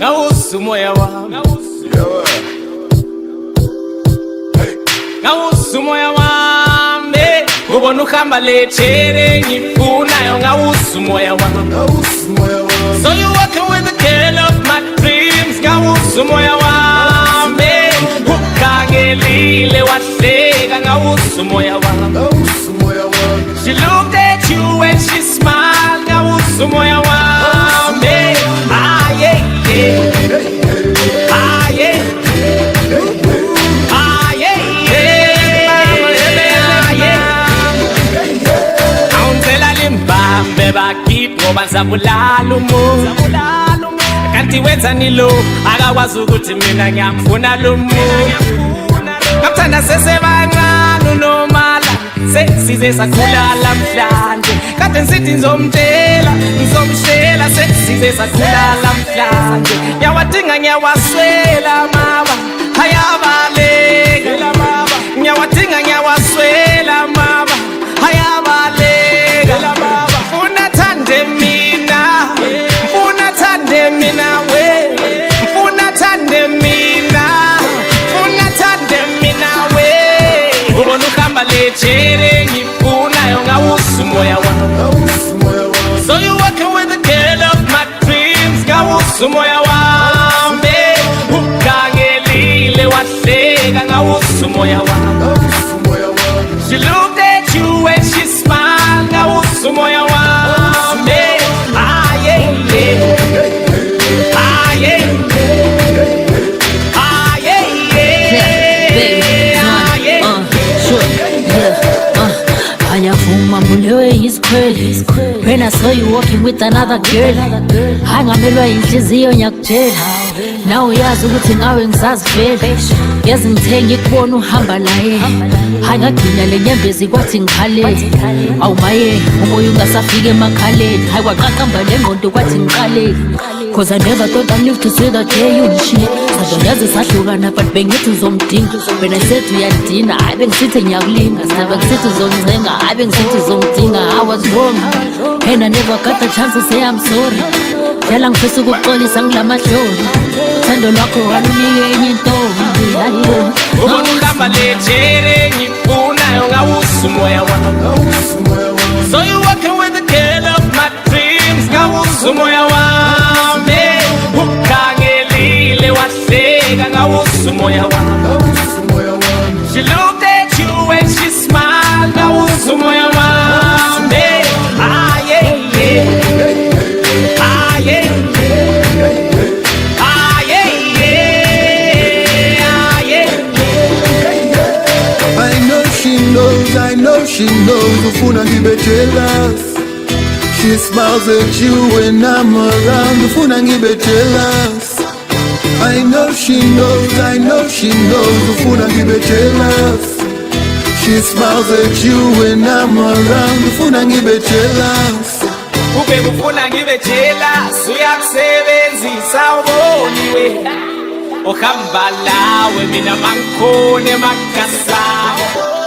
ngawusu moya wami, ngawusu moya wami, ubona uhamba lechere ngifunayo ngawusu moya wami. So you walking with the girl of my dreams, ngawusu moya wami, ukhangelile wahleka ngawusu moya wami. She looked at you and she smiled, ngawusu moya wami. Ah yeah, yeah. Ah yeah. Ah yeah, yeah. Ah yeah. Awuntela limbambe bakithi ngoba ngizabulala umuntu. Kanti wenzani lo akakwazi ukuthi mina ngiyamfuna lo muntu. Ngathanda sesebancane uNomala sesize sakhula namhlanje. Kade ngithi ngizomtshela ngizomshela sesize sakhula namhlanje. Ngiyawadinga ngiyawaswela mama hayabaleka mama. Ngiyawadinga ngiyawaswela mama hayabaleka mama. Ufuna thande mina, ufuna thande mina we, ufuna thande mina, ufuna thande mina we. Ubona uhamba lechere ngifunayo ngawusu moya wami. So you walking with the girl of my dreams, ngawusu moya wami, ukhangelile wahleka ngawusu moya wami. She looked at you and she smiled, ngawusu moya wami. Ah yeah, yeah. Ah yeah. Ah yeah, yeah. Ah yeah. Ayavuma mulewe isikhwele. When I saw you walking with another girl, hangamelwa inhliziyo ngiyakutshela. Now uyazi ukuthi ngawe ngisazivela. Yazi ngithe ngikubona uhamba naye, hangagcina le nyembezi kwathi ngikhale. Awumaye umoya ungasafika emakhaleni, hayi kwaqaqamba lengqondo kwathi ngiqale. Cause I never thought I'd live to see the day you shit. Sadonyazi sahlukana but bengithi uzomdinga. When I said uyandina, hayi bengisithi ngiyakulinga. Never ngisithi uzoncenga, hayi bengisithi uzomdinga. I was wrong and I never got the chance to say I'm sorry. Phela ngifisa ukuxolisa ngilamahloni. Thando lwakho walunike enye intombi. Ubona uhamba lechere ngifunayo ngawusu moya wami. So you walking with the girl of my dreams, ngawusu moya wami, ukhangelile wahleka ngawusu moya wami. She looked at you and she smiled, ngawusu moya wami. Ah yeah, yeah. Ah yeah. Ah yeah, yeah. Ah yeah. I know she knows ufuna ngibe jealous. She smiles at you when I'm around, ufuna ngibe jealous. I know she knows ufuna ngibe jealous. She smiles at you when I'm around, ufuna ngibe jealous. Ube ufuna ngibe jealous, uyakusebenzisa uboniwe. Ohamba lawe mina mangikhona emakhasana.